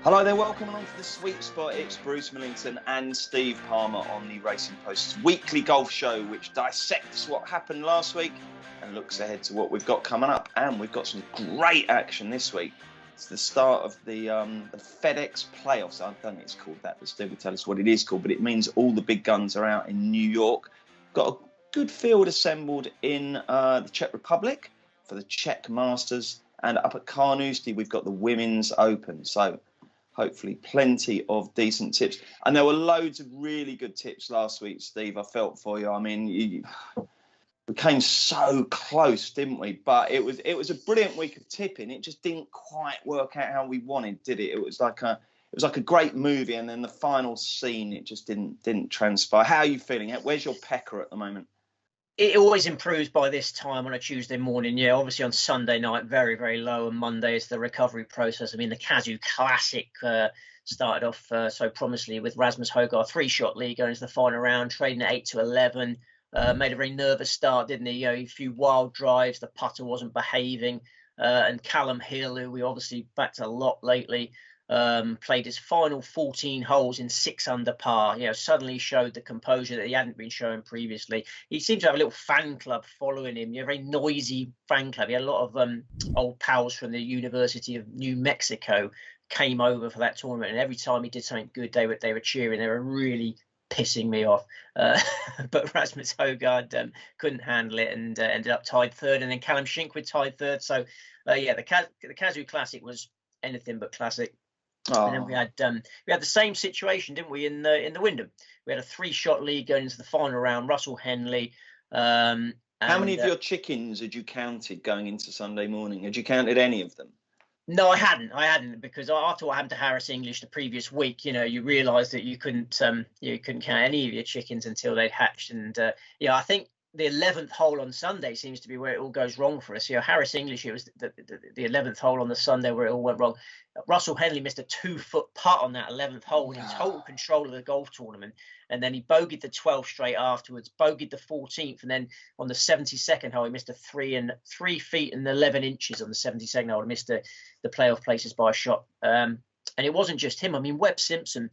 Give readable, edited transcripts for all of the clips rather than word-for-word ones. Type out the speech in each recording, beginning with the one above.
Hello there, welcome along to the Sweet Spot. It's Bruce Millington and Steve Palmer on the Racing Post's weekly golf show, which dissects what happened last week and looks ahead to what we've got coming up. And we've got some great action this week. It's the start of the FedEx playoffs. I don't think it's called that, but Steve will tell us what it is called. But it means all the big guns are out in New York. Got a good field assembled in the Czech Republic for the Czech Masters. And up at Carnoustie, we've got the Women's Open. So hopefully plenty of decent tips. And there were loads of really good tips last week, Steve, I felt for you. I mean, we came so close, didn't we? But it was a brilliant week of tipping. It just didn't quite work out how we wanted, did it? It was like a great movie, and then the final scene, it just didn't transpire. How are you feeling? Where's your pecker at the moment? It always improves by this time on a Tuesday morning. Yeah, obviously on Sunday night, very, very low. And Monday is the recovery process. I mean, the Cazoo Classic started off so promisingly with Rasmus Højgaard, 3-shot lead going into the final round, trading at 8-11. Made a very nervous start, didn't he? A few wild drives. The putter wasn't behaving. And Callum Hill, who we obviously backed a lot lately, played his final 14 holes in 6 under par. Suddenly showed the composure that he hadn't been showing previously. He seemed to have a little fan club following him. A very noisy fan club. He had a lot of old pals from the University of New Mexico came over for that tournament, and every time he did something good, they were cheering. They were really pissing me off. But Rasmus Højgaard couldn't handle it and ended up tied third, and then Callum Shinkwith tied third. So the Cazoo Classic was anything but classic. Oh. And then we had the same situation, didn't we, in the Wyndham? We had a 3-shot lead going into the final round. Russell Henley. How many of your chickens had you counted going into Sunday morning? Had you counted any of them? No, I hadn't, because after what happened to Harris English the previous week, you realised that you couldn't count any of your chickens until they'd hatched. And I think the 11th hole on Sunday seems to be where it all goes wrong for us. Harris English, it was the 11th hole on the Sunday where it all went wrong. Russell Henley missed a 2-foot putt on that 11th hole in total control of the golf tournament. And then he bogeyed the 12th straight afterwards, bogeyed the 14th. And then on the 72nd hole, he missed a 3 feet and 11 inches on the 72nd hole. He missed the playoff places by a shot. And it wasn't just him. I mean, Webb Simpson,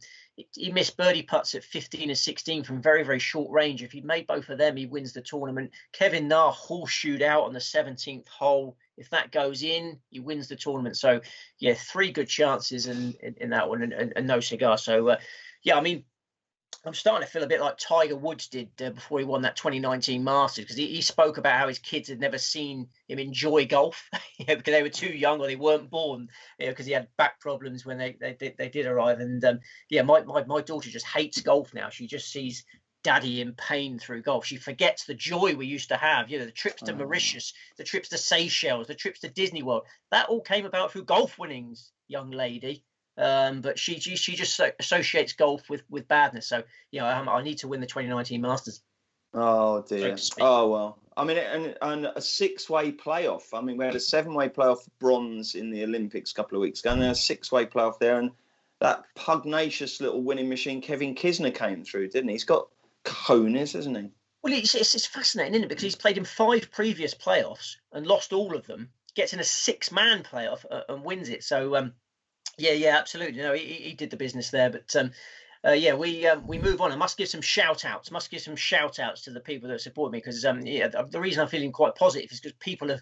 he missed birdie putts at 15 and 16 from very, very short range. If he'd made both of them, he wins the tournament. Kevin Na horseshoed out on the 17th hole. If that goes in, he wins the tournament. So, 3 good chances in that one and no cigar. So, I mean, I'm starting to feel a bit like Tiger Woods did before he won that 2019 Masters, because he spoke about how his kids had never seen him enjoy golf because they were too young or they weren't born, because he had back problems when they did arrive. And my daughter just hates golf now. She just sees daddy in pain through golf. She forgets the joy we used to have. The trips to Mauritius, the trips to Seychelles, the trips to Disney World. That all came about through golf winnings, young lady. But she just associates golf with badness. So, I need to win the 2019 Masters. Oh, dear. Oh, well. I mean, and a 6-way playoff. I mean, we had a 7-way playoff for bronze in the Olympics a couple of weeks ago, and then a 6-way playoff there. And that pugnacious little winning machine, Kevin Kisner, came through, didn't he? He's got cojones, hasn't he? Well, it's fascinating, isn't it? Because he's played in 5 previous playoffs and lost all of them, gets in a 6-man playoff and wins it. So, yeah, absolutely. He did the business there. But we move on. I must give some shout outs. To the people that support me, because the reason I'm feeling quite positive is because people have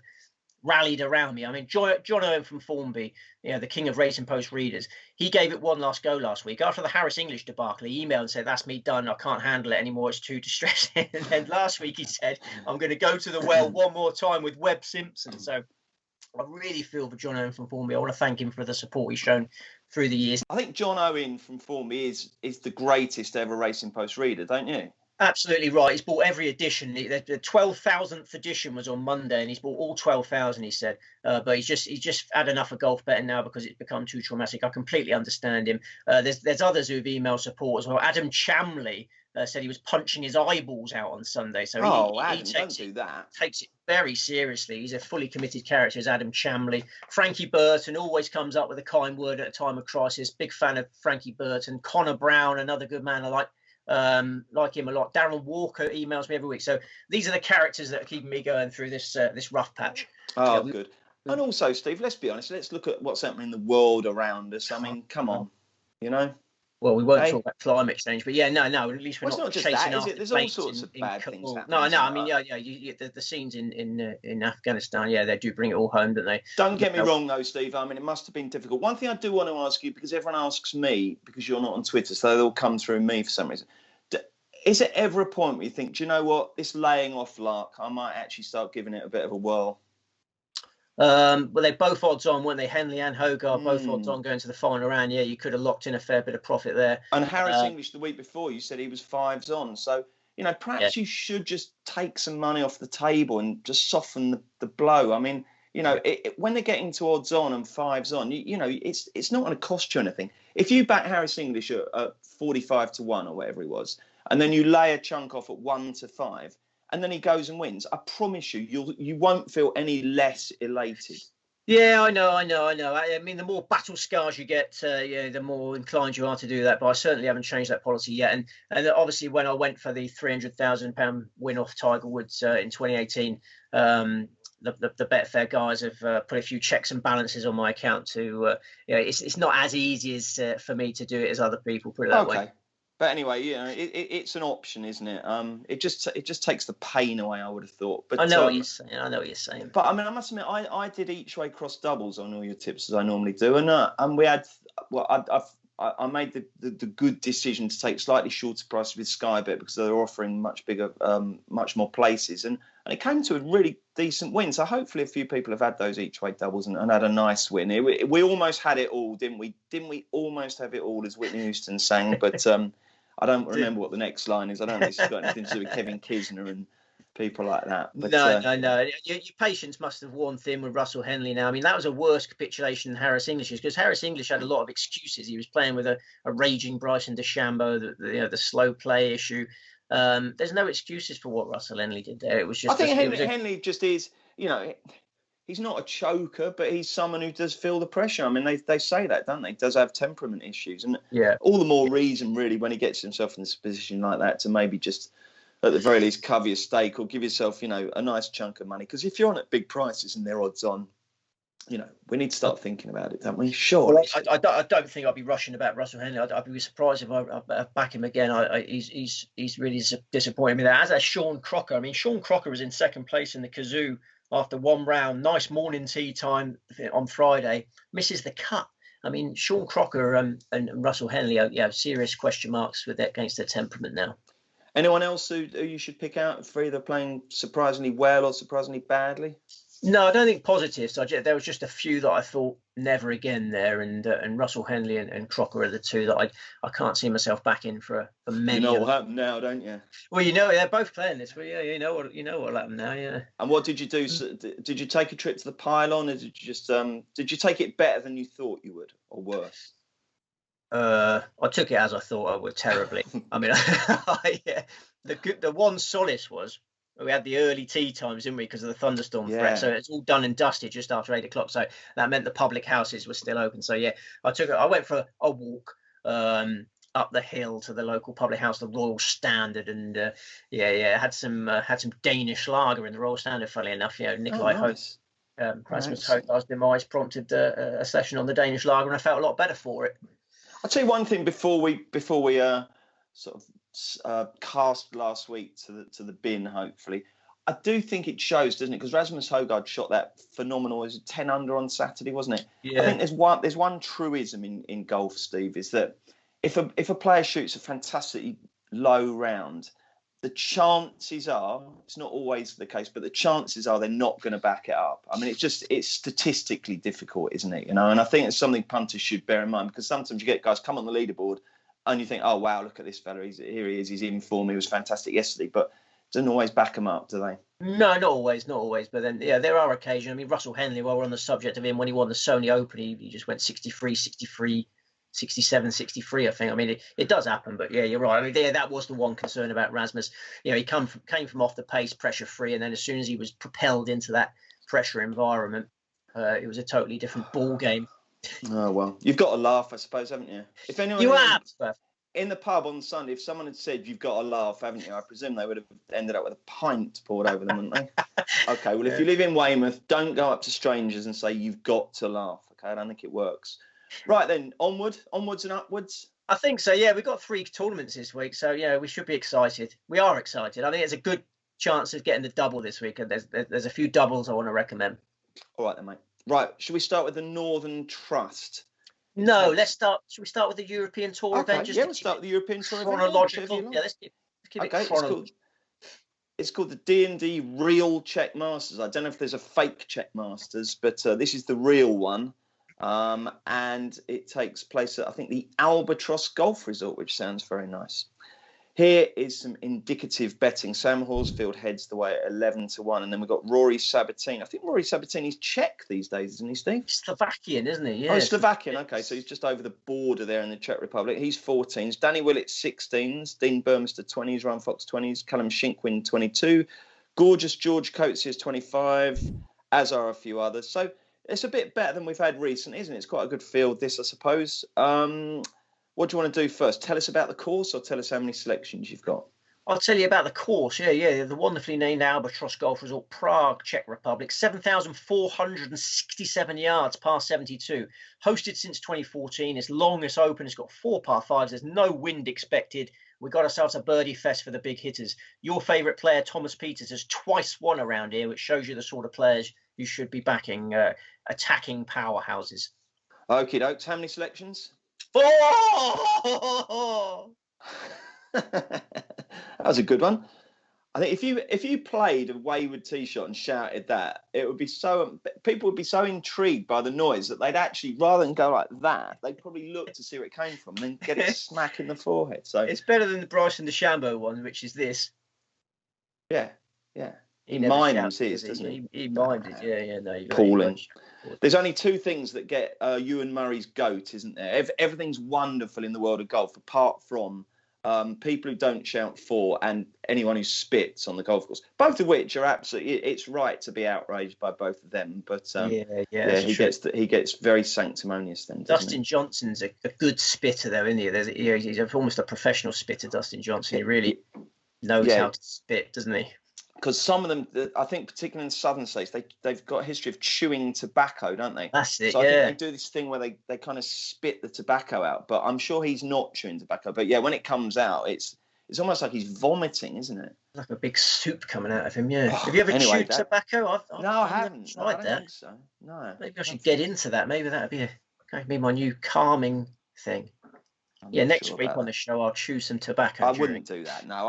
rallied around me. I mean, John Owen from Formby, the king of Racing Post readers, he gave it one last go last week after the Harris English debacle. He emailed and said, "That's me done. I can't handle it anymore. It's too distressing." And then last week he said, "I'm going to go to the well one more time with Webb Simpson." So I really feel for John Owen from Formby. I want to thank him for the support he's shown through the years. I think John Owen from Formby is the greatest ever Racing Post reader, don't you? Absolutely right. He's bought every edition. The 12,000th edition was on Monday, and he's bought all 12,000. He said, but he's just had enough of golf betting now because it's become too traumatic. I completely understand him. There's others who've emailed support as well. Adam Chamley said he was punching his eyeballs out on Sunday. So he takes it very seriously. He's a fully committed character, as Adam Chamley. Frankie Burton always comes up with a kind word at a time of crisis. Big fan of Frankie Burton. Connor Brown, another good man I like him a lot. Darren Walker emails me every week. So these are the characters that are keeping me going through this rough patch. Oh, good. And also, Steve, let's be honest. Let's look at what's happening in the world around us. I mean, come on, you know. Well, we won't talk about climate change, but yeah, no. At least we're not just chasing that, is after it? There's all plates sorts of bad things happening. No, I mean, the scenes in Afghanistan, yeah, they do bring it all home, don't they? Don't get me wrong, though, Steve. I mean, it must have been difficult. One thing I do want to ask you, because everyone asks me, because you're not on Twitter, so they'll come through me for some reason. Is it ever a point where you think, do you know what, this laying off lark, I might actually start giving it a bit of a whirl? Well, they're both odds on, weren't they? Henley and Hogarth both odds on going to the final round. Yeah, you could have locked in a fair bit of profit there. And Harris English the week before, you said he was 5s on. So, perhaps you should just take some money off the table and just soften the blow. I mean, when they're getting to odds on and 5s on, it's not going to cost you anything. If you back Harris English at 45 to 1 or whatever it was, and then you lay a chunk off at 1 to 5, and then he goes and wins, I promise you won't feel any less elated. Yeah, I know. I mean, the more battle scars you get, the more inclined you are to do that. But I certainly haven't changed that policy yet. And obviously, when I went for the £300,000 win off Tiger Woods in 2018, the Betfair guys have put a few checks and balances on my account to. It's not as easy as for me to do it as other people. Put it that way. But anyway, it's an option, isn't it? It just takes the pain away, I would have thought. But I know what you're saying. But I mean, I must admit, I did each way cross doubles on all your tips as I normally do, and we had. Well, I made the good decision to take slightly shorter prices with Sky Bet because they're offering much bigger, much more places, and it came to a really decent win. So hopefully, a few people have had those each way doubles and had a nice win. We almost had it all, didn't we? Didn't we almost have it all, as Whitney Houston sang? But I don't remember what the next line is. I don't know if it's got anything to do with Kevin Kisner and people like that. But, no. Your patience must have worn thin with Russell Henley now. I mean, that was a worse capitulation than Harris English's, because Harris English had a lot of excuses. He was playing with a raging Bryson DeChambeau, the slow play issue. There's no excuses for what Russell Henley did there. It was just. I think Henley just is, he's not a choker, but he's someone who does feel the pressure. I mean, they say that, don't they? He does have temperament issues. And all the more reason, really, when he gets himself in this position like that, to maybe just, at the very least, cover your stake or give yourself, a nice chunk of money. Because if you're on at big prices and they're odds on, we need to start thinking about it, don't we? Sure. Well, I don't think I'd be rushing about Russell Henley. I'd be surprised if I back him again. He's really disappointed me there. As a Sean Crocker. I mean, Sean Crocker was in second place in the Cazoo after one round. Nice morning tee time on Friday. Misses the cut. I mean, Sean Crocker and Russell Henley have serious question marks against their temperament now. Anyone else who you should pick out for either playing surprisingly well or surprisingly badly? No, I don't think positives. There was just a few that I thought never again there, and Russell Henley and Crocker are the two that I can't see myself back in for many. You know what happened now, don't you? Well, they're both playing this. Well, yeah, you know what happened now, yeah. And what did you do? Did you take a trip to the pylon, or did you just did you take it better than you thought you would, or worse? I took it as I thought I would, terribly. I mean, the one solace was, we had the early tea times, didn't we, because of the thunderstorm threat. So it's all done and dusted just after 8 o'clock. So that meant the public houses were still open. So yeah, I went for a walk up the hill to the local public house, the Royal Standard, and had some Danish lager in the Royal Standard. Funnily enough, Nikolai Host, Rasmus Hogarth's demise prompted a session on the Danish lager, and I felt a lot better for it. I'll tell you one thing before we sort of cast last week to the bin. Hopefully, I do think it shows, doesn't it? Because Rasmus Højgaard shot that phenomenal, was it 10 under on Saturday, wasn't it? Yeah. I think there's one truism in golf, Steve, is that if a player shoots a fantastically low round, the chances are, it's not always the case, but the chances are they're not going to back it up. I mean, it's statistically difficult, isn't it? And I think it's something punters should bear in mind, because sometimes you get guys come on the leaderboard and you think, oh, wow, look at this fella. Here he is. He's in form. He was fantastic yesterday. But doesn't always back them up, do they? No, not always. But then, there are occasions. I mean, Russell Henley, while we're on the subject of him, when he won the Sony Open, he just went 63, 63, 67, 63, I think. I mean, it does happen. But, yeah, you're right. I mean, that was the one concern about Rasmus. He came from off the pace, pressure-free, and then as soon as he was propelled into that pressure environment, it was a totally different ball game. Oh, well, you've got to laugh, I suppose, haven't you? If anyone you have. in the pub on Sunday, if someone had said, you've got to laugh, haven't you? I presume they would have ended up with a pint poured over them, wouldn't they? Okay, well, if you live in Weymouth, don't go up to strangers and say, you've got to laugh. Okay, I don't think it works. Right then, onwards and upwards. I think so, yeah. We've got 3 tournaments this week, so, yeah, we should be excited. We are excited. I think it's a good chance of getting the double this week, and there's a few doubles I want to recommend. All right then, mate. Right, should we start with the Northern Trust? No, should we start with the European Tour event? Yeah, we'll start with the European Tour event. Chronological. Yeah, let's keep it chronological. It's called the D&D Real Czech Masters. I don't know if there's a fake Czech Masters, but this is the real one. And it takes place at, I think, the Albatross Golf Resort, which sounds very nice. Here is some indicative betting. Sam Horsfield heads the way at 11-1, and then we've got Rory Sabatini. I think Rory Sabatini's Czech these days, isn't he, Steve? Slovakian, isn't he? Yeah. Oh, Slovakian. Okay, so he's just over the border there in the Czech Republic. He's 14s. Danny Willett 16s. Dean Burmester 20s. Ryan Fox 20s. Callum Shinkwin 22. Gorgeous George Coates is 25, as are a few others. So it's a bit better than we've had recently, isn't it? It's quite a good field, this, I suppose. What do you want to do first? Tell us about the course, or tell us how many selections you've got? I'll tell you about the course. Yeah. The wonderfully named Albatross Golf Resort, Prague, Czech Republic. 7,467 yards, par 72. Hosted since 2014. It's long, it's open. It's got 4 par 5s. There's no wind expected. We got ourselves a birdie fest for the big hitters. Your favourite player, Thomas Pieters, has twice won around here, which shows you the sort of players you should be backing, attacking powerhouses. Okie dokes. How many selections? 4! That was a good one. I think if you played a wayward tee shot and shouted that, people would be so intrigued by the noise that they'd actually, rather than go like that, they'd probably look to see where it came from and then get it smack in the forehead. So it's better than the Bryson DeChambeau one, which is this. Yeah. He mimes his, doesn't he? He mimed it, yeah. No, Pauling. There's only 2 things that get Ewan Murray's goat, isn't there? Everything's wonderful in the world of golf, apart from people who don't shout 4 and anyone who spits on the golf course. Both of which are absolutely. It's right to be outraged by both of them, but he gets very sanctimonious then. Dustin Johnson's a good spitter, though, isn't he? He's almost a professional spitter, Dustin Johnson. He really knows how to spit, doesn't he? Because some of them, I think, particularly in the southern states, they've got a history of chewing tobacco, don't they? That's it. So I think they do this thing where they kind of spit the tobacco out. But I'm sure he's not chewing tobacco. But yeah, when it comes out, it's almost like he's vomiting, isn't it? Like a big soup coming out of him. Yeah. Have you ever chewed tobacco? No, I haven't. Tried I that. Think so. No. Maybe I should get into that. Maybe that'd be my new calming thing. Next week on the show, I'll chew some tobacco. I wouldn't do that. No,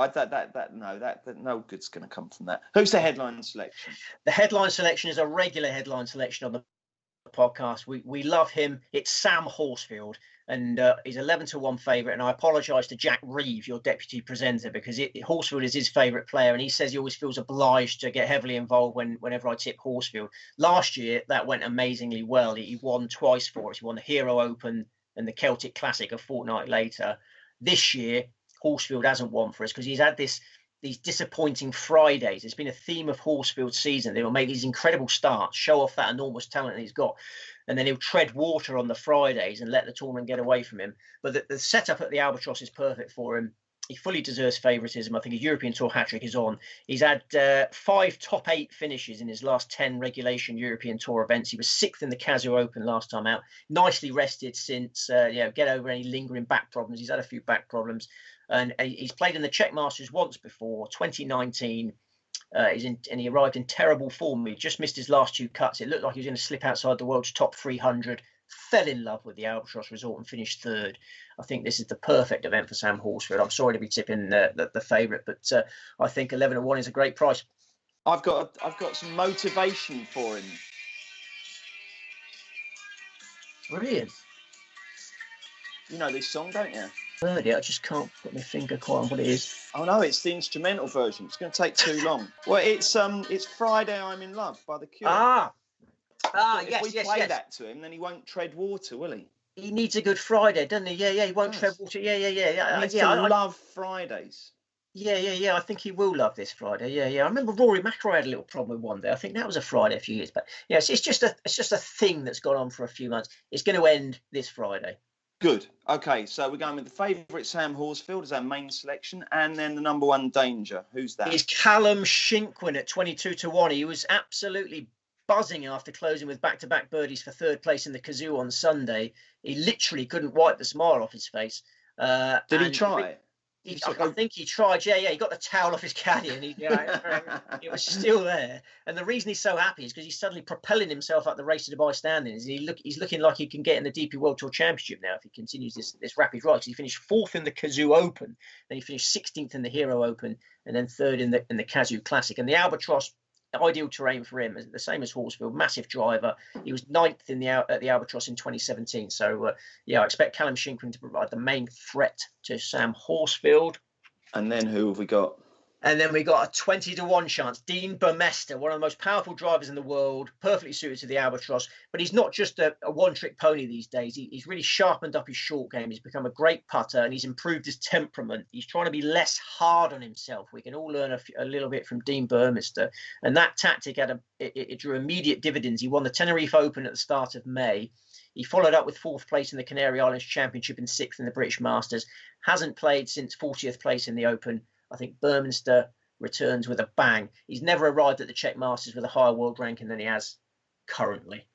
no good's going to come from that. Who's the headline selection? The headline selection is a regular headline selection on the podcast. We love him. It's Sam Horsfield, and he's 11-1 favourite. And I apologise to Jack Reeve, your deputy presenter, because Horsfield is his favourite player, and he says he always feels obliged to get heavily involved whenever I tip Horsfield. Last year, that went amazingly well. He won twice for us. He won the Hero Open and the Celtic Classic a fortnight later. This year, Horsfield hasn't won for us because he's had these disappointing Fridays. It's been a theme of Horsfield's season. They will make these incredible starts, show off that enormous talent he's got, and then he'll tread water on the Fridays and let the tournament get away from him. But the setup at the Albatross is perfect for him. He fully deserves favouritism. I think his European Tour hat-trick is on. He's had 5 top 8 finishes in his last 10 regulation European Tour events. He was 6th in the Cazoo Open last time out. Nicely rested since, get over any lingering back problems. He's had a few back problems. And he's played in the Czech Masters once before, 2019. He arrived in terrible form. He just missed his last 2 cuts. It looked like he was going to slip outside the world's top 300. Fell in love with the Albatross Resort and finished 3rd. I think this is the perfect event for Sam Horsfield. I'm sorry to be tipping the favourite, but I think 11-1 is a great price. I've got some motivation for him. Brilliant. You know this song, don't you? Heard it. I just can't put my finger quite on what it is. Oh no, it's the instrumental version. It's going to take too long. Well, it's Friday I'm in Love by The Cure. If we play that to him, then he won't tread water, will he? He needs a good Friday, doesn't he? Yeah, he won't tread water. Yeah. He needs to love Fridays. Yeah. I think he will love this Friday. Yeah. I remember Rory McIlroy had a little problem with one day. I think that was a Friday a few years back. Yeah, it's just a thing that's gone on for a few months. It's going to end this Friday. Good. Okay, so we're going with the favourite Sam Horsfield as our main selection, and then the number one Danger. Who's that? It's Callum Shinkwin at 22-1. He was absolutely buzzing after closing with back-to-back birdies for third place in the Cazoo on Sunday. He literally couldn't wipe the smile off his face. Did he try? I think he tried. Yeah. He got the towel off his caddy, and it was still there. And the reason he's so happy is because he's suddenly propelling himself up the race to Dubai standings. He's looking like he can get in the DP World Tour Championship now if he continues this rapid rise. He finished 4th in the Cazoo Open, then he finished 16th in the Hero Open, and then 3rd in the Cazoo Classic. And the Albatross, ideal terrain for him, the same as Horsfield, massive driver. He was 9th at the Albatross in 2017. So, I expect Callum Shinkwin to provide the main threat to Sam Horsfield. And then who have we got? And then we got a 20-1 chance. Dean Burmester, one of the most powerful drivers in the world, perfectly suited to the Albatross. But he's not just a one-trick pony these days. He's really sharpened up his short game. He's become a great putter, and he's improved his temperament. He's trying to be less hard on himself. We can all learn a little bit from Dean Burmester. And that tactic it drew immediate dividends. He won the Tenerife Open at the start of May. He followed up with 4th place in the Canary Islands Championship and 6th in the British Masters. Hasn't played since 40th place in the Open. I think Burmester returns with a bang. He's never arrived at the Czech Masters with a higher world ranking than he has currently.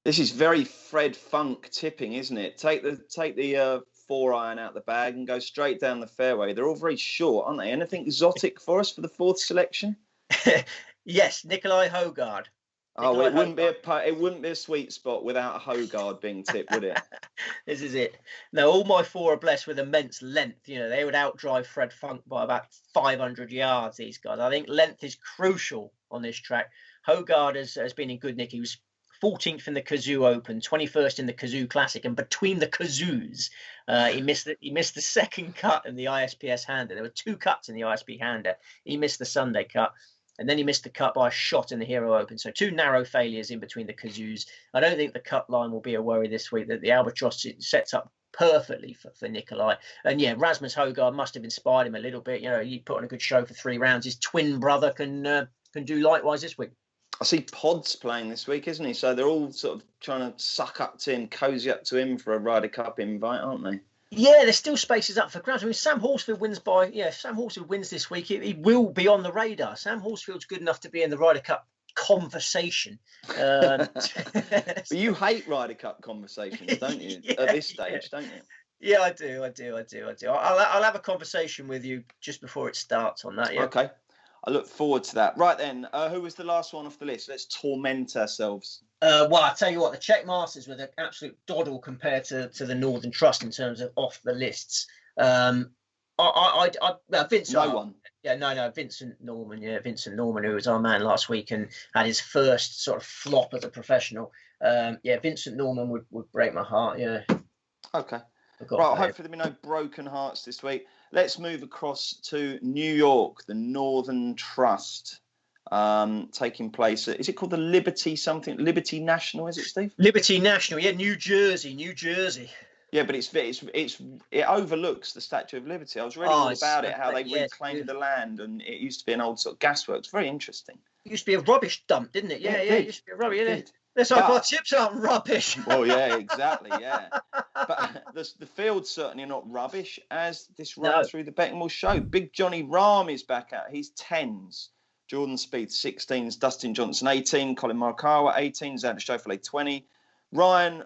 This is very Fred Funk tipping, isn't it? Take the 4-iron out the bag and go straight down the fairway. They're all very short, aren't they? Anything exotic for us for the 4th selection? Yes, Nikolai Højgaard. Oh, it wouldn't be a sweet spot without a Højgaard being tipped, would it? This is it. No, all my 4 are blessed with immense length. They would outdrive Fred Funk by about 500 yards, these guys. I think length is crucial on this track. Højgaard has been in good nick. He was 14th in the Cazoo Open, 21st in the Cazoo Classic, and between the Cazoos, he missed the second cut in the ISPS Hander. There were 2 cuts in the ISP Hander. He missed the Sunday cut. And then he missed the cut by a shot in the Hero Open. So 2 narrow failures in between the Cazoos. I don't think the cut line will be a worry this week. That the Albatross sets up perfectly for Nikolai. And yeah, Rasmus Højgaard must have inspired him a little bit. He put on a good show for 3 rounds. His twin brother can do likewise this week. I see Pod's playing this week, isn't he? So they're all sort of trying to suck up to him, cozy up to him for a Ryder Cup invite, aren't they? Yeah, there's still spaces up for grabs. I mean, Sam Horsfield wins if Sam Horsfield wins this week, he will be on the radar. Sam Horsfield's good enough to be in the Ryder Cup conversation. But you hate Ryder Cup conversations, don't you? At this stage, don't you? Yeah, I do. I'll have a conversation with you just before it starts on that. Yeah. Okay. I look forward to that. Right then, who was the last one off the list? Let's torment ourselves. Well, I tell you what, the Czech Masters were the absolute doddle compared to the Northern Trust in terms of off the lists. Vincent. No one. Yeah, no, Vincent Norman. Yeah, Vincent Norman, who was our man last week and had his first sort of flop as a professional. Vincent Norman would break my heart. Yeah. Okay. Right. Hopefully there'll be no broken hearts this week. Let's move across to New York, the Northern Trust. Taking place is it called the Liberty National, is it, Steve? Liberty National, yeah, New Jersey. Yeah, but it overlooks the Statue of Liberty. I was reading all about it, how they reclaimed the land, and it used to be an old sort of gasworks. Very interesting. It used to be a rubbish dump, didn't it? Yeah, it used to be a rubbish. Yeah. Let's hope our tips aren't rubbish. Well, yeah, exactly, yeah. But the field's certainly not rubbish, as this run through the betting will show. Big Johnny Rahm is back out. He's 10s. Jordan Spieth 16s, Dustin Johnson 18, Colin Morikawa 18, Xander Schauffele 20, Rory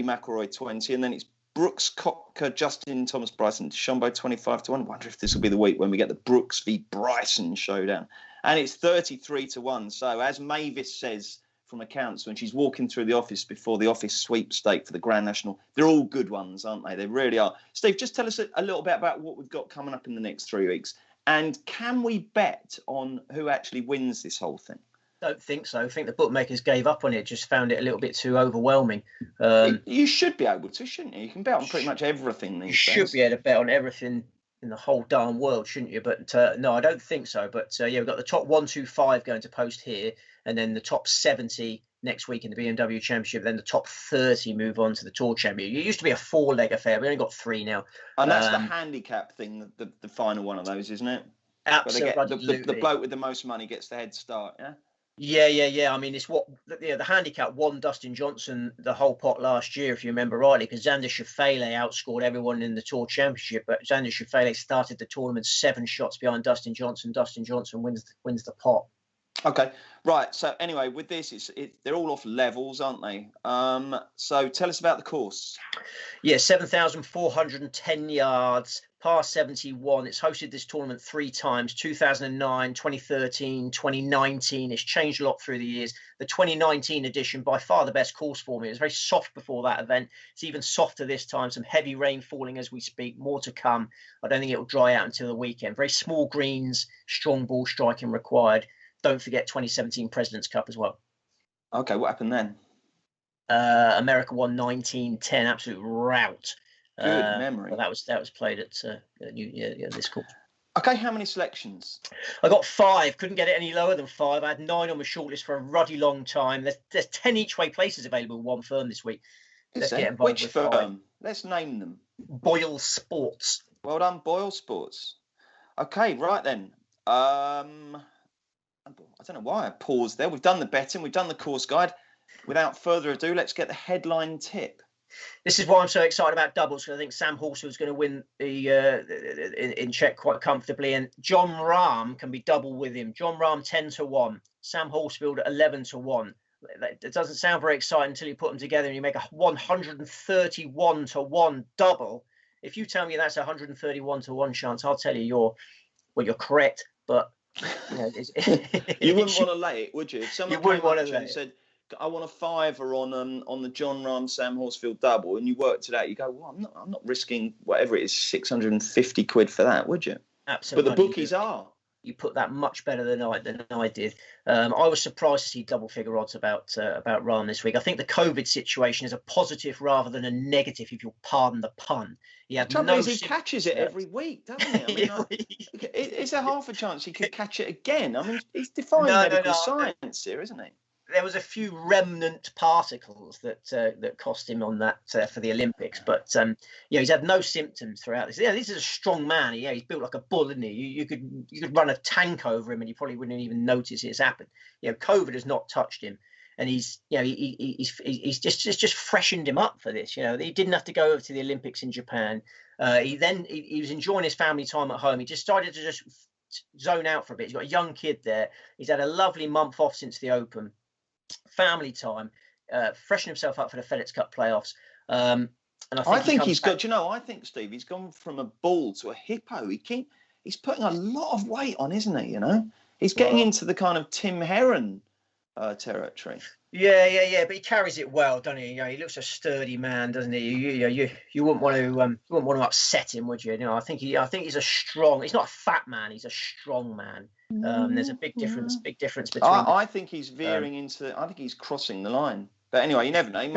McIlroy 20, and then it's Brooks Koepka, Justin Thomas Bryson, DeChambeau 25-1. I wonder if this will be the week when we get the Brooks v Bryson showdown. And it's 33-1. So as Mavis says from accounts when she's walking through the office before the office sweepstake for the Grand National, they're all good ones, aren't they? They really are. Steve, just tell us a little bit about what we've got coming up in the next 3 weeks. And can we bet on who actually wins this whole thing? Don't think so. I think the bookmakers gave up on it, just found it a little bit too overwhelming. You should be able to, shouldn't you? You can bet on pretty much everything these days. You should be able to bet on everything in the whole darn world, shouldn't you? But no, I don't think so. But we've got the top 125 going to post here, and then the top 70 next week in the BMW Championship. Then the top 30 move on to the Tour Championship. It used to be a 4-leg affair. We only got 3 now. And that's the handicap thing, the final one of those, isn't it? Absolutely. The bloke with the most money gets the head start, yeah? Yeah. I mean, it's what the handicap won Dustin Johnson the whole pot last year, if you remember rightly, because Xander Schauffele outscored everyone in the Tour Championship. But Xander Schauffele started the tournament 7 shots behind Dustin Johnson. Dustin Johnson wins the pot. Okay, right. So anyway, with this, they're all off levels, aren't they? So tell us about the course. Yeah, 7,410 yards, par 71. It's hosted this tournament 3 times, 2009, 2013, 2019. It's changed a lot through the years. The 2019 edition, by far the best course for me. It was very soft before that event. It's even softer this time. Some heavy rain falling as we speak. More to come. I don't think it will dry out until the weekend. Very small greens, strong ball striking required. Don't forget 2017 President's Cup as well. Okay, what happened then? America won 19-10, absolute rout. Good memory. Well, that was played at this course. Okay, how many selections? I got 5. Couldn't get it any lower than 5. I had 9 on my shortlist for a ruddy long time. There's 10 each way places available with one firm this week. Let's get involved. Which with firm? 5. Let's name them. Boyle Sports. Well done, Boyle Sports. Okay, right then. I don't know why I paused there. We've done the betting. We've done the course guide. Without further ado, let's get the headline tip. This is why I'm so excited about doubles, because I think Sam Horsfield is going to win the in Czech quite comfortably, and John Rahm can be double with him. John Rahm 10-1, Sam Horsfield 11-1. It doesn't sound very exciting until you put them together and you make a 131-1 double. If you tell me that's a 131-1 chance, I'll tell you you're correct, but. You wouldn't want to lay it, would you? If someone came up to you and said, I want a $5 on the John Rahm Sam Horsfield double, and you worked it out, you go, well, I'm not risking whatever it is, 650 quid for that, would you? Absolutely. But the bookies are. You put that much better than I did. I was surprised to see double figure odds about Rahm this week. I think the COVID situation is a positive rather than a negative, if you'll pardon the pun. He catches it every week, doesn't he? I mean, is there half a chance he could catch it again? I mean, he's defying medical science here, isn't he? There was a few remnant particles that cost him on that for the Olympics, but he's had no symptoms throughout this. Yeah, this is a strong man. He's built like a bull, isn't he? You could run a tank over him and you probably wouldn't even notice it's happened. COVID has not touched him, and he's just freshened him up for this. He didn't have to go over to the Olympics in Japan. He was enjoying his family time at home. He just started to just zone out for a bit. He's got a young kid there. He's had a lovely month off since the Open. Family time, freshen himself up for the FedEx Cup playoffs. And I think he's got. I think Steve, he's gone from a bull to a hippo. He's putting a lot of weight on, isn't he? He's getting into the kind of Tim Heron territory. Yeah. But he carries it well, doesn't he? He looks a sturdy man, doesn't he? You wouldn't want to upset him, would you? I think he's a strong. He's not a fat man. He's a strong man. There's a big difference between. I think he's veering into. I think he's crossing the line. But anyway, you never know. He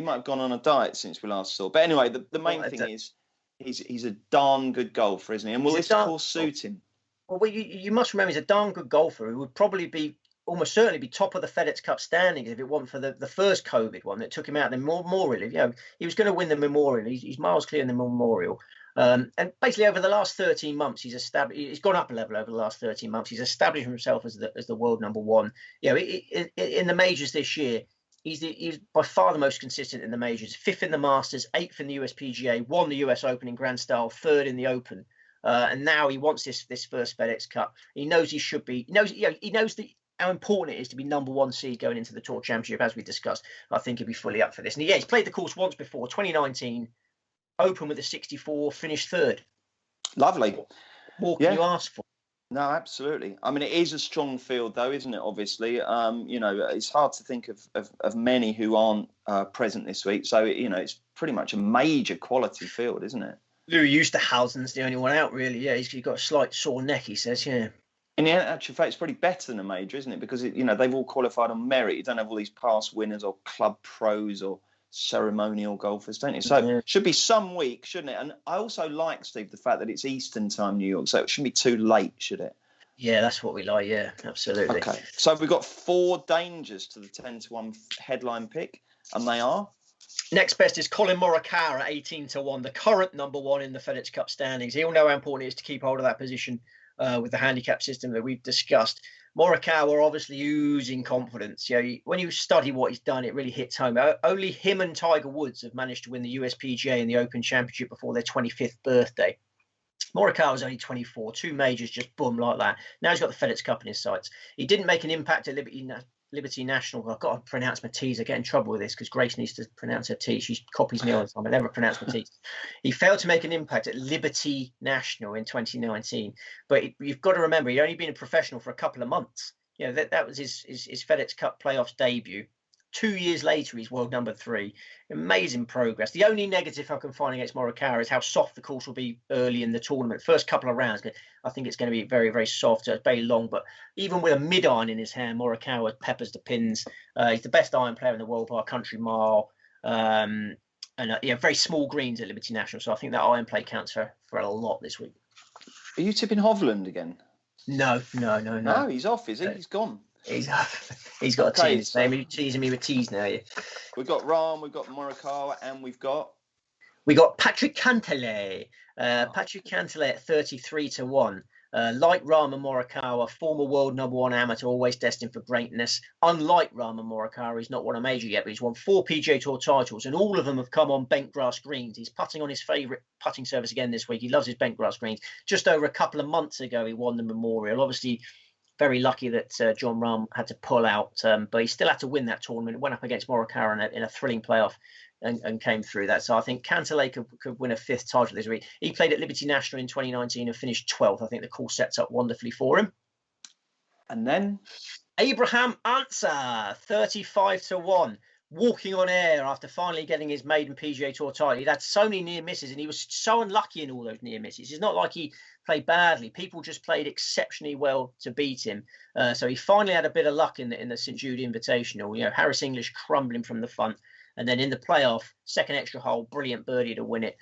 might have gone on a diet since we last saw. But anyway, the main thing is he's a darn good golfer, isn't he? And will this course suit him? Well, you must remember he's a darn good golfer who would probably almost certainly be top of the FedEx Cup standings if it wasn't for the first COVID one that took him out. The Memorial, he was going to win the Memorial. He's miles clear in the Memorial. And basically over the last 13 months, he's gone up a level over the last 13 months. He's established himself as the world number one. In the majors this year, he's by far the most consistent in the majors. 5th in the Masters, 8th in the USPGA, won the US Open in Grand Style, 3rd in the Open. And now he wants this first FedEx Cup. He knows he should be. He knows how important it is to be number 1 seed going into the Tour Championship, as we discussed. I think he'll be fully up for this. And he's played the course once before, 2019. Open with a 64, finished 3rd. Lovely. What can you ask for? No, absolutely. I mean, it is a strong field, though, isn't it? Obviously, it's hard to think of many who aren't present this week. So, it's pretty much a major quality field, isn't it? Louis Oosthuizen's the only one out, really. Yeah, he's got a slight sore neck, he says. Yeah. In actual fact, it's probably better than a major, isn't it? Because they've all qualified on merit. You don't have all these past winners or club pros or ceremonial golfers, don't you? So should be some week, shouldn't it? And I also like, Steve, the fact that it's Eastern time New York, so it shouldn't be too late, should it? Yeah, that's what we like. Yeah, absolutely. Okay, so we've got 4 dangers to the 10-1 headline pick, and they are. Next best is Colin Morikawa at 18-1, the current number 1 in the FedEx Cup standings. He'll know how important it is to keep hold of that position with the handicap system that we've discussed. Morikawa obviously oozing confidence. When you study what he's done, it really hits home. Only him and Tiger Woods have managed to win the USPGA and the Open Championship before their 25th birthday. Morikawa's only 24, 2 majors, just boom, like that. Now he's got the FedEx Cup in his sights. He didn't make an impact at Liberty National. I've got to pronounce my T's. I get in trouble with this because Grace needs to pronounce her T. She copies me all the time. I never pronounce my T's. He failed to make an impact at Liberty National in 2019. But you've got to remember, he'd only been a professional for a couple of months. That was his FedEx Cup playoffs debut. 2 years later, he's world number 3. Amazing progress. The only negative I can find against Morikawa is how soft the course will be early in the tournament. First couple of rounds, I think it's going to be very, very soft. So it's very long. But even with a mid-iron in his hand, Morikawa peppers the pins. He's the best iron player in the world by a country mile. And very small greens at Liberty National. So I think that iron play counts for a lot this week. Are you tipping Hovland again? No. No, he's off, is he? He's gone. He's got a T in his name. You're teasing me with T's now. We've got Rahm, we've got Morikawa, and we've got Patrick Cantlay. Patrick Cantlay at 33-1. Like Rahm and Morikawa, former world number 1 amateur, always destined for greatness. Unlike Rahm and Morikawa, he's not won a major yet, but he's won 4 PGA Tour titles, and all of them have come on bent grass greens. He's putting on his favourite putting surface again this week. He loves his bent grass greens. Just over a couple of months ago, he won the Memorial. Obviously, very lucky that Jon Rahm had to pull out, but he still had to win that tournament. Went up against Morikawa in a thrilling playoff and came through that. So I think Cantlay could win a 5th title this week. He played at Liberty National in 2019 and finished 12th. I think the course sets up wonderfully for him. And then Abraham Ansah, 35-1. Walking on air after finally getting his maiden PGA Tour title. He'd had so many near misses, and he was so unlucky in all those near misses. It's not like he played badly. People just played exceptionally well to beat him. So he finally had a bit of luck in the St Jude Invitational. Harris English crumbling from the front, and then in the playoff, second extra hole, brilliant birdie to win it.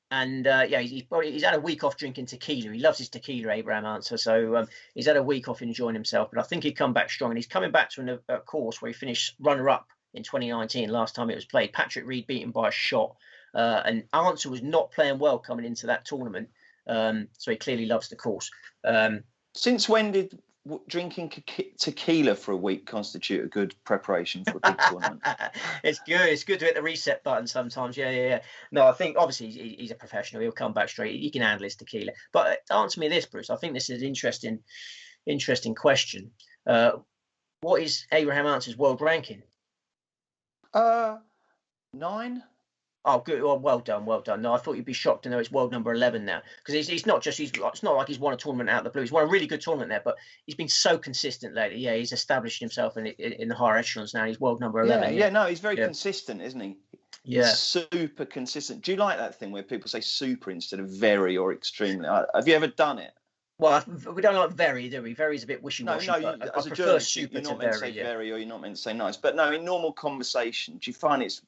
He's had a week off drinking tequila. He loves his tequila, Abraham Ansah. So he's had a week off enjoying himself. But I think he'd come back strong. And he's coming back to a course where he finished runner-up in 2019, last time it was played. Patrick Reed beat him by a shot. And Ansah was not playing well coming into that tournament. So he clearly loves the course. Since when did drinking tequila for a week constitute a good preparation for a big tournament? It's good to hit the reset button sometimes. Yeah. No, I think obviously he's a professional. He'll come back straight. He can handle his tequila. But answer me this, Bruce. I think this is an interesting question. What is Abraham Ansah's world ranking? 9. Oh, good. Well done. No, I thought you'd be shocked to know it's world number 11 now, because it's not like he's won a tournament out of the blue. He's won a really good tournament there, but he's been so consistent lately. Yeah, he's established himself in the higher echelons now. He's world number 11. No, he's very consistent, isn't he? Yeah, he's super consistent. Do you like that thing where people say super instead of very or extremely? Have you ever done it? Well, we don't like very, do we? Very is a bit wishy-washy. No, as a journalist, you're not meant to say very, or you're not meant to say nice. But no, in normal conversation, do you find it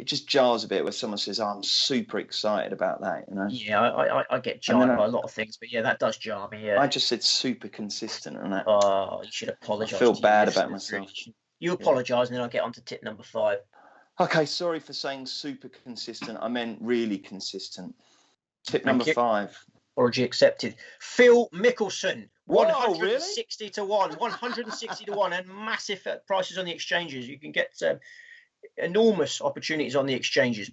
just jars a bit where someone says, I'm super excited about that, Yeah, I get jarred by a lot of things, but yeah, that does jar me. Yeah. I just said super consistent and that. Oh, you should apologise. I feel bad about myself. You apologise, and then I'll get on to tip number 5. Okay, sorry for saying super consistent. I meant really consistent. Tip number 5. Apology accepted. Phil Mickelson, 160 to 1, 160 to 1, and massive prices on the exchanges. You can get enormous opportunities on the exchanges.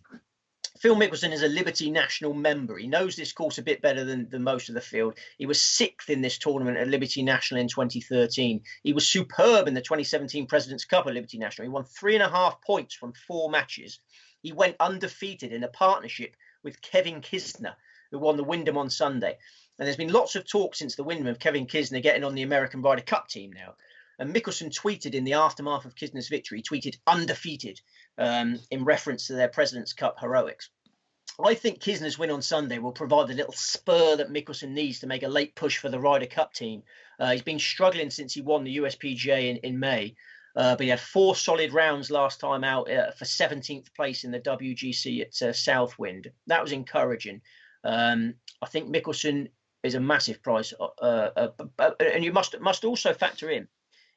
Phil Mickelson is a Liberty National member. He knows this course a bit better than most of the field. He was 6th in this tournament at Liberty National in 2013. He was superb in the 2017 President's Cup at Liberty National. He won 3.5 points from 4 matches. He went undefeated in a partnership with Kevin Kisner, who won the Wyndham on Sunday. And there's been lots of talk since the Wyndham of Kevin Kisner getting on the American Ryder Cup team now. And Mickelson tweeted in the aftermath of Kisner's victory, tweeted undefeated in reference to their President's Cup heroics. I think Kisner's win on Sunday will provide the little spur that Mickelson needs to make a late push for the Ryder Cup team. He's been struggling since he won the USPGA in May, but he had 4 solid rounds last time out for 17th place in the WGC at Southwind. That was encouraging. I think Mickelson is a massive price, and you must also factor in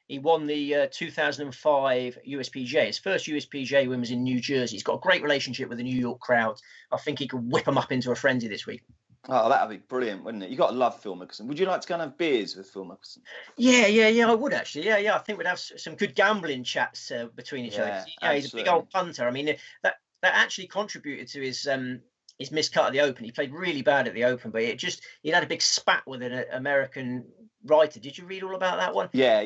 he won the 2005 USPGA. His first USPGA win was in New Jersey. He's got a great relationship with the New York crowd. I think he could whip them up into a frenzy this week. Oh, that would be brilliant, wouldn't it? You got to love Phil Mickelson. Would you like to go and have beers with Phil Mickelson? Yeah, I would actually. Yeah. I think we'd have some good gambling chats between each other. He's a big old punter. I mean, that actually contributed to his miscut at the Open. He played really bad at the Open, but he'd had a big spat with an American writer. Did you read all about that one? Yeah.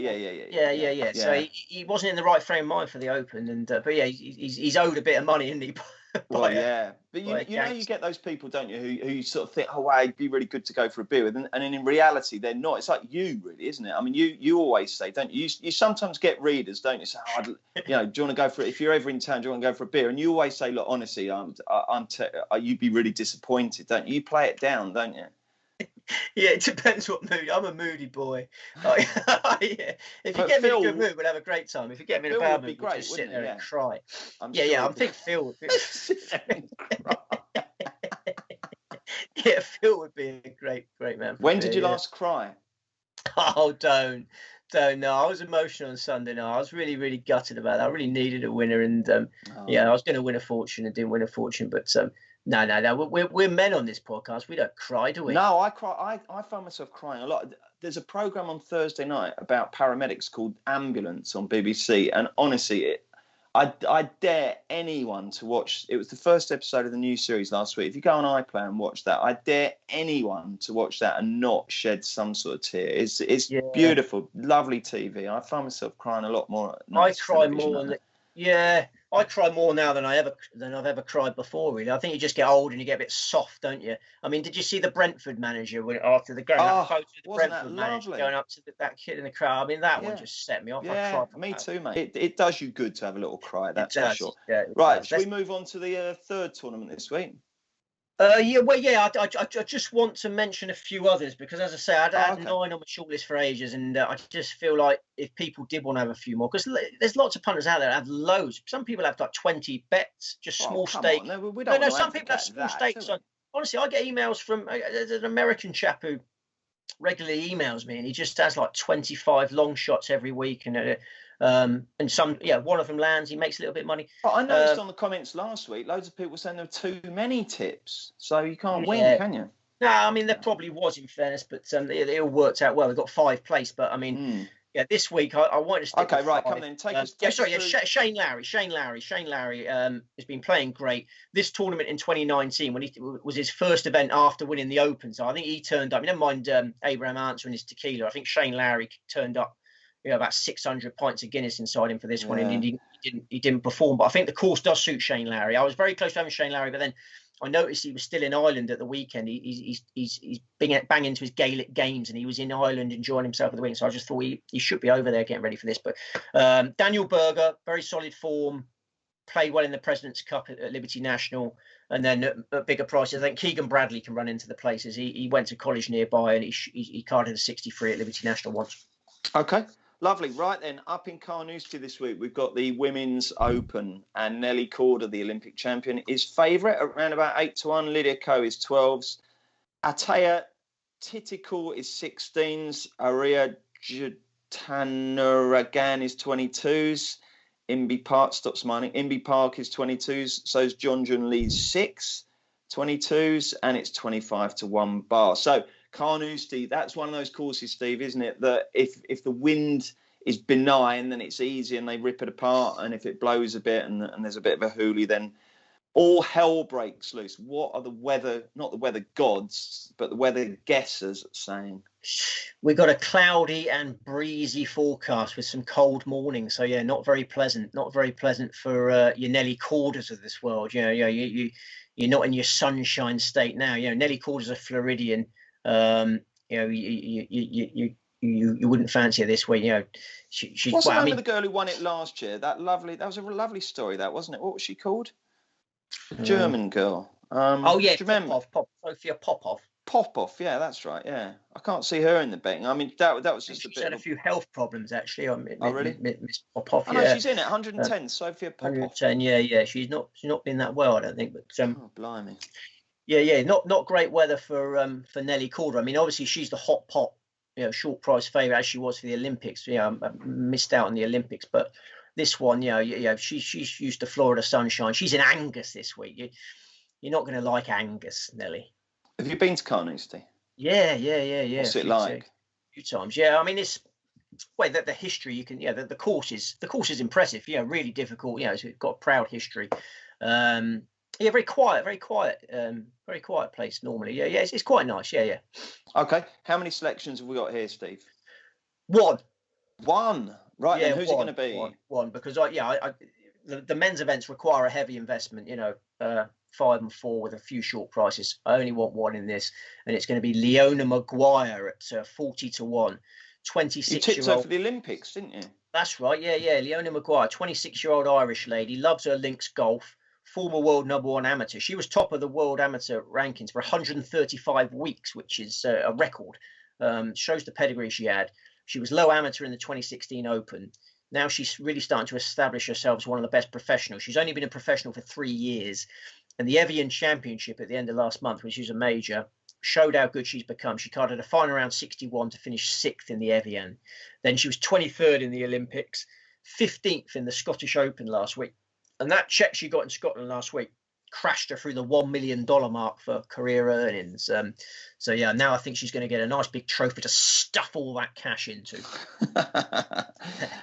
So he wasn't in the right frame of mind for the Open, and but yeah, he's owed a bit of money, isn't he? Well, yeah, but you know, you get those people, don't you, who you sort of think, oh, wow, it'd be really good to go for a beer with, and in reality, they're not. It's like you, really, isn't it? I mean, you always say, don't you? You sometimes get readers, don't you? Say, oh, do you want to go for it? If you're ever in town, do you want to go for a beer? And you always say, look, honestly, you'd be really disappointed, don't you? You play it down, don't you? Yeah, it depends what mood. I'm a moody boy. Yeah. If you get me in a good mood, we'll have a great time. If you get me in a bad mood, we'll just sit there and cry. I think Phil. Yeah, Phil would be a great man. When did you last cry? Oh, don't. No, I was emotional on Sunday night. I was really, really gutted about that. I really needed a winner, and I was going to win a fortune and didn't win a fortune, but. No. We're men on this podcast. We don't cry, do we? No, I cry. I found myself crying a lot. There's a program on Thursday night about paramedics called Ambulance on BBC, and honestly, I dare anyone to watch. It was the first episode of the new series last week. If you go on iPlayer and watch that, I dare anyone to watch that and not shed some sort of tear. It's beautiful, lovely TV. I find myself crying a lot more. I cry more than. Yeah, I cry more now than I've ever cried before. Really, I think you just get old and you get a bit soft, don't you? I mean, did you see the Brentford manager after the game? Oh, wasn't that lovely? Going up to that kid in the crowd. I mean, that one just set me off. Yeah, me too, mate. It does you good to have a little cry. That's for sure. Yeah, right, shall we move on to the third tournament this week? I just want to mention a few others because, as I say, I'd had 9 on my shortlist for ages, and I just feel like if people did want to have a few more, because there's lots of punters out there that have loads. Some people have like 20 bets, just small stakes. No, some people have small stakes. Honestly, I get emails from there's an American chap who regularly emails me, and he just has like 25 long shots every week, and some, one of them lands, he makes a little bit of money. But I noticed on the comments last week, loads of people were saying there were too many tips, so you can't win, can you? No, I mean, there probably was, in fairness, but it all worked out well. They got 5th place, but I mean, this week I wanted to stick with 5. Come then, take us. Shane Lowry has been playing great. This tournament in 2019, when he was his first event after winning the Open, so I think he turned up. Never mind Abraham Answer and his tequila. I think Shane Lowry turned up. About 600 pints of Guinness inside him for this one, and he didn't perform. But I think the course does suit Shane Lowry. I was very close to having Shane Lowry, but then I noticed he was still in Ireland at the weekend. He's banging to his Gaelic games, and he was in Ireland enjoying himself at the weekend. So I just thought he should be over there getting ready for this. But Daniel Berger, very solid form, played well in the President's Cup at Liberty National, and then at bigger prices. I think Keegan Bradley can run into the places. He went to college nearby, and he carded a 63 at Liberty National once. Okay. Lovely. Right then, up in Carnoustie this week, we've got the Women's Open, and Nelly Corder, the Olympic champion, is favourite at around about 8-1. Lydia Ko is 12s. Ataya Titikul is 16s. Aria Jatanagan is 22s. Imbi Park, stop smiling. Imbi Park is 22s. So is John Jun Lee's 6, 22s, and it's 25-1 bar. So Carnoustie, that's one of those courses, Steve, isn't it? That if the wind is benign, then it's easy and they rip it apart. And if it blows a bit and there's a bit of a hoolie, then all hell breaks loose. What are the weather, not the weather gods, but the weather guessers saying? We've got a cloudy and breezy forecast with some cold mornings. So, not very pleasant. Not very pleasant for your Nelly Corders of this world. You're not in your sunshine state now. Nelly Corder's a Floridian. You wouldn't fancy her this week. She's. What's the name of the girl who won it last year? That was a lovely story, that wasn't it? What was she called? German girl. Do you remember? Sophia Popov. Popov, yeah, that's right. Yeah, I can't see her in the betting. I mean, that was just a bit. She's had a few health problems actually. Really? Miss Popov. No, she's in it. 110. Sophia Popov. 110. Yeah. She's not been that well, I don't think. But oh, blimey. Yeah. Not great weather for Nelly Corder. I mean, obviously she's the hot pot, short price favourite as she was for the Olympics. I missed out on the Olympics, but this one, she's used to Florida sunshine. She's in Angus this week. You're not going to like Angus, Nelly. Have you been to Carnoustie? Yeah. What's it like? A few times. Yeah, I mean, it's the history you can. Yeah, the course is impressive. Yeah, really difficult. You know, it's got a proud history. Yeah, very quiet place normally. Yeah, it's quite nice. Yeah. Okay, how many selections have we got here, Steve? One. Right, yeah, then who's it going to be? One, because the men's events require a heavy investment. 5 and 4 with a few short prices. I only want one in this, and it's going to be Leona Maguire at 40 to 1. 26-year-old. You tipped her for the Olympics, didn't you? That's right. Yeah. Leona Maguire, 26-year-old Irish lady, loves her links golf. Former world #1 amateur. She was top of the world amateur rankings for 135 weeks, which is a record. Shows the pedigree she had. She was low amateur in the 2016 Open. Now she's really starting to establish herself as one of the best professionals. She's only been a professional for 3 years. And the Evian Championship at the end of last month, which is a major, showed how good she's become. She carded a final round 61 to finish 6th in the Evian. Then she was 23rd in the Olympics, 15th in the Scottish Open last week. And that check she got in Scotland last week crashed her through the $1 million mark for career earnings. Now I think she's going to get a nice big trophy to stuff all that cash into.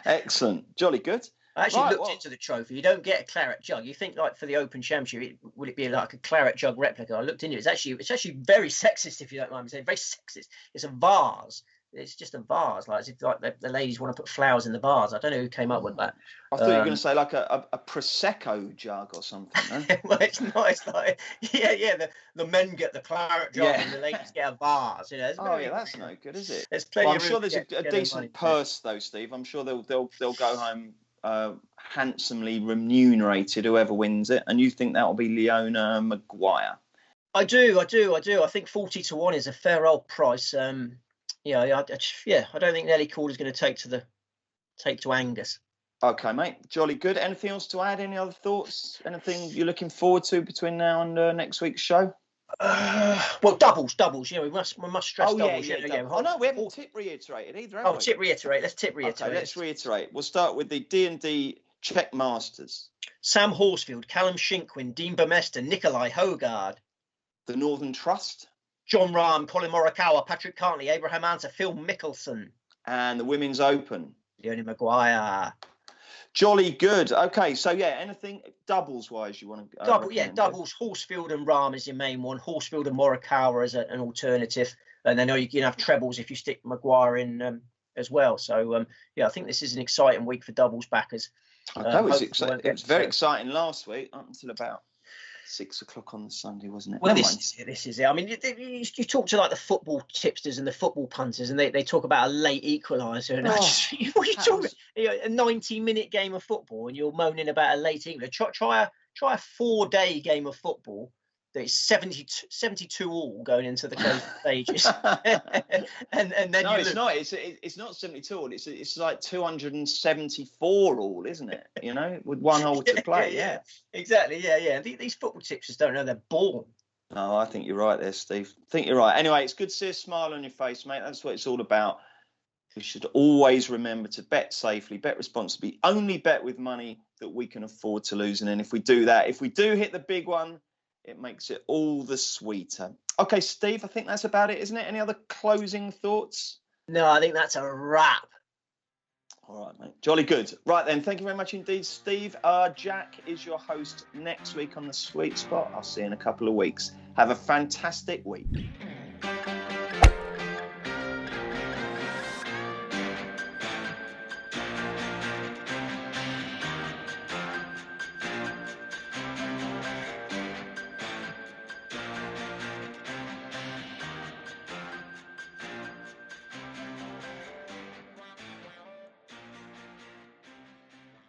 Excellent. Jolly good. I actually looked into the trophy. You don't get a claret jug. You think, like, for the Open Championship, would it be like a claret jug replica? I looked into it. It's actually very sexist, if you don't mind me saying. Very sexist. It's a vase. It's just a vase, like as if the ladies want to put flowers in the vase. I don't know who came up with that. I thought you were going to say like a prosecco jug or something. No? Well, it's not. It's like the men get the claret jug and the ladies get a vase. That's no good, is it? There's plenty. I'm sure there's a decent purse though, Steve. I'm sure they'll go home handsomely remunerated, whoever wins it. And you think that'll be Leona Maguire? I do. I think 40 to 1 is a fair old price. I don't think Nelly Calder's going to take to Angus. Okay, mate. Jolly good. Anything else to add? Any other thoughts? Anything you're looking forward to between now and next week's show? Well, doubles. We must stress doubles. Oh no, we haven't tip reiterated either. Have we? Tip reiterate. Let's tip reiterate. Okay, let's reiterate. We'll start with the D&D Czech Masters. Sam Horsfield, Callum Shinkwin, Dean Burmester, Nikolai Hogard. The Northern Trust. John Rahm, Colin Morikawa, Patrick Cantley, Abraham Anser, Phil Mickelson. And the Women's Open. Leona Maguire. Jolly good. Okay, so anything doubles-wise you want to... Doubles. Horsfield and Rahm is your main one. Horsfield and Morikawa as an alternative. And then you can have trebles if you stick Maguire in as well. So, I think this is an exciting week for doubles backers. It was very exciting last week up until about 6 o'clock on the Sunday, wasn't it? Well, this is it. I mean, you talk to like the football tipsters and the football punters, and they talk about a late equaliser. And what are you talking about? A 90-minute game of football, and you're moaning about a late equaliser. Try a 4-day game of football that is 72 all going into the closing stages. and then it's not. It's not 72 all. It's like 274 all, isn't it? With one hole to play. Yeah. Exactly. Yeah. These football tipsters don't know they're born. No, I think you're right there, Steve. I think you're right. Anyway, it's good to see a smile on your face, mate. That's what it's all about. We should always remember to bet safely, bet responsibly, only bet with money that we can afford to lose. And then if we do that, if we do hit the big one, it makes it all the sweeter. Okay, Steve, I think that's about it, isn't it? Any other closing thoughts? No, I think that's a wrap. All right, mate. Jolly good. Right then, thank you very much indeed, Steve. Jack is your host next week on The Sweet Spot. I'll see you in a couple of weeks. Have a fantastic week.